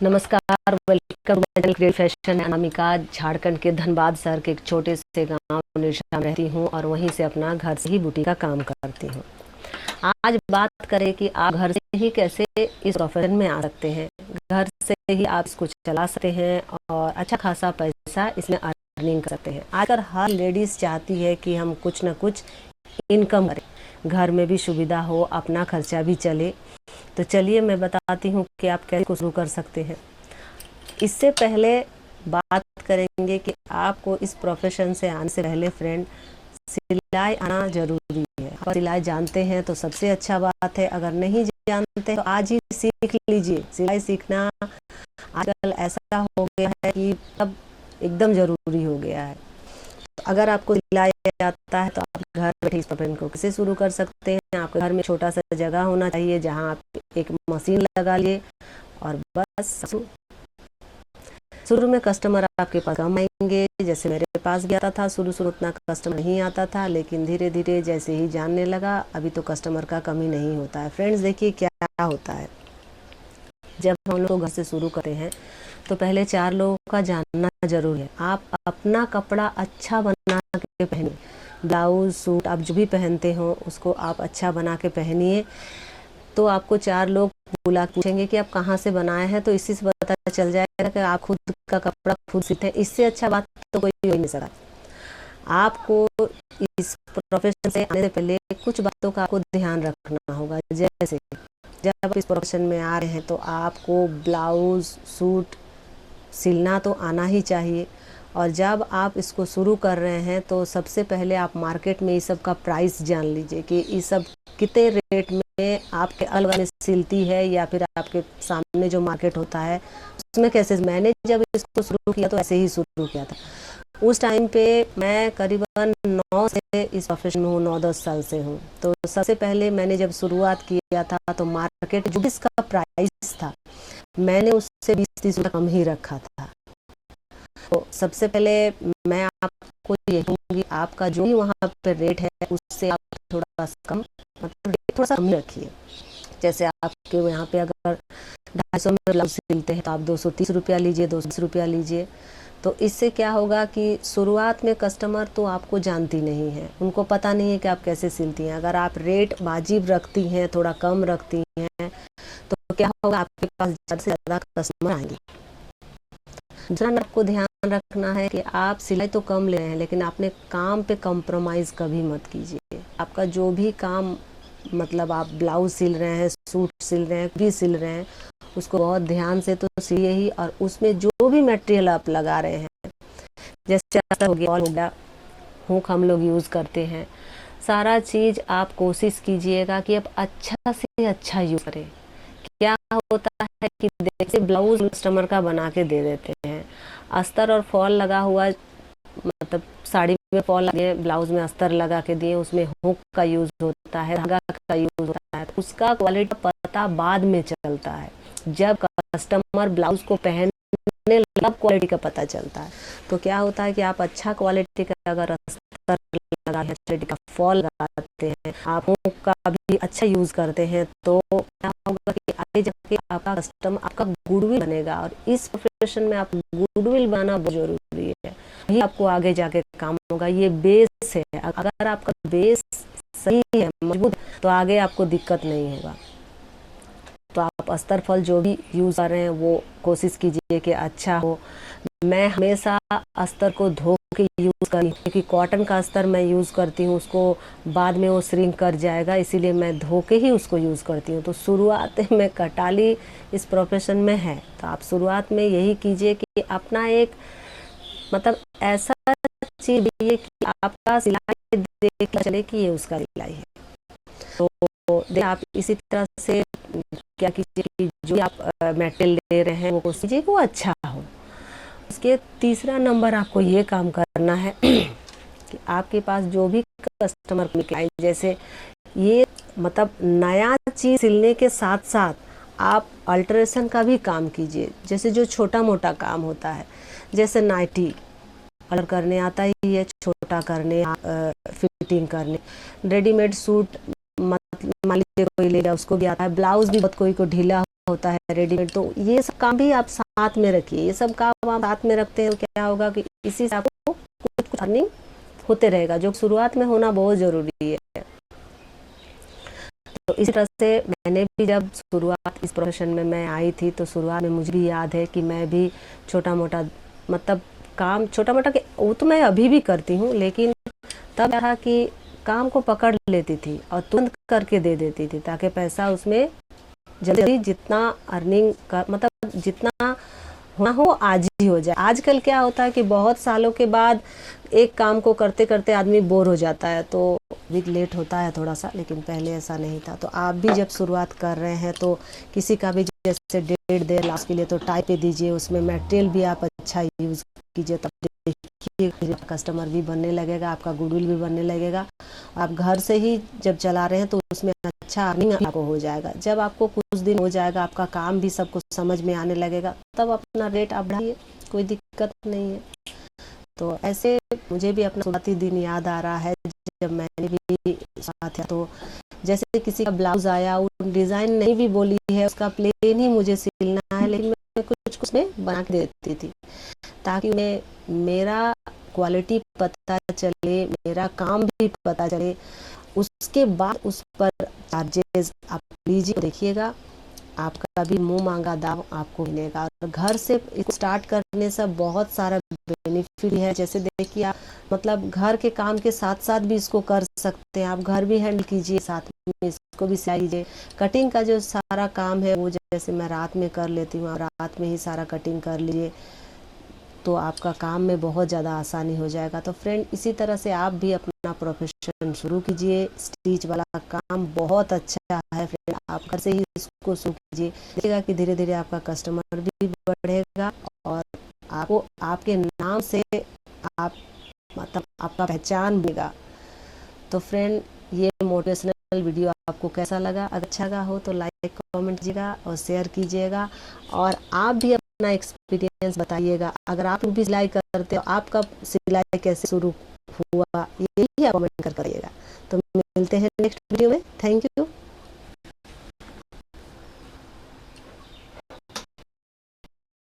नमस्कार, welcome to great fashion. Anamika Jharkhand के धनबाद शहर के एक छोटे से गांव निरशा में रहती हूं और वहीं से अपना घर से ही बुटीक का काम करती हूं। आज बात करें कि आप घर से ही कैसे इस प्रोफेशन में आ सकते हैं। घर से ही आप इसको चला सकते हैं और अच्छा खासा पैसा इसमें अर्निंग कर सकते हैं। आजकल हर लेडीज चाहती है कि हम कुछ ना कुछ इनकम करें, घर में भी सुविधा हो, अपना खर्चा भी चले। तो चलिए मैं बताती हूँ कि आप कैसे शुरू कर सकते हैं। इससे पहले बात करेंगे कि आपको इस प्रोफेशन से आने से पहले फ्रेंड सिलाई आना जरूरी है। आप सिलाई जानते हैं तो सबसे अच्छा बात है, अगर नहीं जानते तो आज ही सीख लीजिए। सिलाई सीखना आजकल ऐसा हो गया है कि अब एकदम जरूरी हो गया है। अगर आपको सिलाई आता है तो आप घर बैठे इस प्रोफेशन को कैसे शुरू कर सकते हैं। आपके घर में छोटा सा जगह होना चाहिए जहां आप एक मशीन लगा लिए और बस शुरू में कस्टमर आपके पास कम आएंगे। जैसे मेरे पास भी आता था, शुरू उतना कस्टमर नहीं आता था, लेकिन धीरे धीरे जैसे ही जानने लगा अभी तो कस्टमर का कमी नहीं होता है। फ्रेंड्स देखिए क्या होता है, जब हम लोग घर से शुरू करते हैं तो पहले 4 लोगों का जानना जरूरी है। आप अपना कपड़ा अच्छा बना के पहनिए, ब्लाउज सूट आप जो भी पहनते हो उसको आप अच्छा बना के पहनिए। तो आपको 4 लोग बुला पूछेंगे कि आप कहाँ से बनाए हैं, तो इसी से पता चल जाएगा कि आप खुद का कपड़ा खुद सीते हैं। इससे अच्छा बात तो कोई हो ही नहीं सकता। आपको इस प्रोफेशन से आने से पहले कुछ बातों का आपको ध्यान रखना होगा। जैसे जब आप इस प्रोफेशन में आ रहे हैं तो आपको ब्लाउज सूट सिलना तो आना ही चाहिए। और जब आप इसको शुरू कर रहे हैं तो सबसे पहले आप मार्केट में इस सब का प्राइस जान लीजिए कि ये सब कितने रेट में आपके अलग में सिलती है या फिर आपके सामने जो मार्केट होता है उसमें कैसे। मैंने जब इसको शुरू किया तो ऐसे ही शुरू किया था। उस टाइम पे मैं करीबन 9 से इस प्रोफेशन में हूँ, 9-10 साल से हूँ। तो सबसे पहले मैंने जब शुरुआत किया था तो मार्केट जो इसका प्राइस था मैंने उससे 20-30 रुपये कम ही रखा था। तो सबसे पहले मैं आपको ये कहूँगी, आपका जो भी वहाँ पे रेट है उससे आप थोड़ा कम, मतलब रेट थोड़ा सा कम रखिए। जैसे आपके यहाँ पे अगर 250 में ब्लाउज सिलते हैं तो आप 230 रुपया लीजिए, 220 रुपया लीजिए। तो इससे क्या होगा कि शुरुआत में कस्टमर तो आपको जानती नहीं है, उनको पता नहीं है कि आप कैसे सिलती हैं। अगर आप रेट वाजिब रखती हैं, थोड़ा कम रखती हैं, तो क्या होगा, आपके पास ज़्यादा से ज़्यादा कस्टमर आएंगे। दूसरा आपको ध्यान रखना है कि आप सिलाई तो कम ले रहे हैं लेकिन अपने काम पे कॉम्प्रोमाइज़ कभी मत कीजिए। आपका जो भी काम, मतलब आप ब्लाउज सिल रहे हैं, सूट सिल रहे हैं, भी सिल रहे हैं, उसको बहुत ध्यान से तो सिलिए ही। और उसमें जो भी मटेरियल आप लगा रहे हैं, जैसे अस्तर हो गया, हो गया, हुक हम लोग यूज़ करते हैं, सारा चीज़ आप कोशिश कीजिएगा कि आप अच्छा से अच्छा यूज़ करें। क्या होता है कि जैसे ब्लाउज कस्टमर का बना के दे देते हैं, अस्तर और फॉल लगा हुआ, मतलब साड़ी में फॉल लगे, ब्लाउज में अस्तर लगा के दिए, उसमें हुक का यूज होता है, धागा का यूज होता है, तो उसका क्वालिटी पता बाद में चलता है। जब कस्टमर ब्लाउज को पहनने लग क्वालिटी का पता चलता है। तो क्या होता है कि आप अच्छा क्वालिटी का अगर अस्तर लगा है, क्वालिटी का फॉल लगाते हैं, आप हुक का भी अच्छा यूज करते हैं, तो क्या होगा कि आगे जाके आपका कस्टमर, आपका गुडविल बनेगा। और इस प्रोफेशन में आप गुडविल बनाना बहुत जरूरी है, यही आपको आगे जाके काम होगा। ये बेस है, अगर आपका बेस सही है, मजबूत, तो आगे आपको दिक्कत नहीं होगा। तो आप अस्तर फल जो भी यूज़ कर रहे हैं वो कोशिश कीजिए कि अच्छा हो। मैं हमेशा अस्तर को धो के यूज़ करती हूँ, क्योंकि कॉटन का अस्तर मैं यूज़ करती हूँ, उसको बाद में वो श्रिंक कर जाएगा, इसीलिए मैं धो के ही उसको यूज़ करती हूँ। तो शुरुआत में कटाली इस प्रोफेशन में है, तो आप शुरुआत में यही कीजिए कि अपना एक, मतलब ऐसा चीज़ दीजिए कि आपका सिलाई देख चले कि ये उसका सिलाई है। तो आप इसी तरह से क्या कीजिए कि जो आप मटेरियल ले रहे हैं वो कोशिश कीजिए कि वो अच्छा हो। उसके तीसरा नंबर आपको ये काम करना है कि आपके पास जो भी कस्टमर निकले, जैसे ये, मतलब नया चीज़ सिलने के साथ साथ आप अल्ट्रेशन का भी काम कीजिए। जैसे जो छोटा मोटा काम होता है, जैसे नाइटी कलर करने आता ही है, छोटा करने, फिटिंग करने, रेडीमेड सूट मान लीजिए कोई ले लिया, उसको भी आता है, ब्लाउज भी बहुत कोई को ढीला होता है रेडीमेड, तो ये सब काम भी आप साथ में रखिए। ये सब काम आप साथ में रखते हैं तो क्या होगा कि इसी से आपको कुछ कुछ अर्निंग होते रहेगा, जो शुरुआत में होना बहुत ज़रूरी है। तो इसी तरह से मैंने भी जब शुरुआत इस प्रोफेशन में मैं आई थी, तो शुरुआत में मुझे भी याद है कि मैं भी छोटा मोटा मतलब काम छोटा मोटा के वो तो मैं अभी भी करती हूँ, लेकिन तब था कि काम को पकड़ लेती थी और तुरंत करके दे देती थी, ताकि पैसा उसमें जल्दी जितना अर्निंग का मतलब जितना होना हो आज ही हो जाए। आजकल क्या होता है कि बहुत सालों के बाद एक काम को करते करते आदमी बोर हो जाता है, तो भी लेट होता है थोड़ा सा, लेकिन पहले ऐसा नहीं था। तो आप भी जब शुरुआत कर रहे हैं तो किसी का भी जैसे डेट दे लास्ट के लिए तो टाइप पे दीजिए, उसमें मटेरियल भी आप अच्छा यूज़ कीजिए, तब देखिए कस्टमर भी बनने लगेगा, आपका गुडविल भी बनने लगेगा। आप घर से ही जब चला रहे हैं तो उसमें अच्छा अर्निंग आपको हो जाएगा। जब आपको कुछ दिन हो जाएगा, आपका काम भी सब कुछ समझ में आने लगेगा, तब अपना रेट आप बढ़ाइए, कोई दिक्कत नहीं है। तो ऐसे मुझे भी अपना शुरुआती दिन याद आ रहा है, जब मैंने भी साथ तो जैसे किसी का ब्लाउज आया, वो डिज़ाइन नहीं भी बोली है, उसका प्लेन ही मुझे सिलना है, लेकिन मैं कुछ कुछ में बना के देती थी, ताकि उन्हें मेरा क्वालिटी पता चले, मेरा काम भी पता चले। उसके बाद उस पर चार्जेस आप लीजिए, देखिएगा आपका भी मुंह मांगा दाम आपको मिलेगा। और घर से इसको स्टार्ट करने से बहुत सारा बेनिफिट है। जैसे देखिए आप मतलब घर के काम के साथ साथ भी इसको कर सकते हैं, आप घर भी हैंडल कीजिए, साथ में इसको भी सिलाई कीजिए। कटिंग का जो सारा काम है वो जैसे मैं रात में कर लेती हूँ, रात में ही सारा कटिंग कर लीजिए, तो आपका काम में बहुत ज़्यादा आसानी हो जाएगा। तो फ्रेंड, इसी तरह से आप भी अपना प्रोफेशन शुरू कीजिए। स्टिच वाला काम बहुत अच्छा है फ्रेंड, आप घर से ही इसको शुरू कीजिए, देखिएगा कि धीरे धीरे आपका कस्टमर भी बढ़ेगा और आपको आपके नाम से आप मतलब आपका पहचान बढ़ेगा। तो फ्रेंड, ये मोटिवेशनल वीडियो आपको कैसा लगा? अगर अच्छा लगा हो तो लाइक कमेंट कीजिएगा और शेयर कीजिएगा, और आप भी अपना एक्सपीरियंस बताइएगा। अगर आप भी सिलाई करते हो, आपका सिलाई कैसे शुरू हुआ, यही आप कमेंट कर करिएगा। तो मिलते हैं नेक्स्ट वीडियो में। Thank you.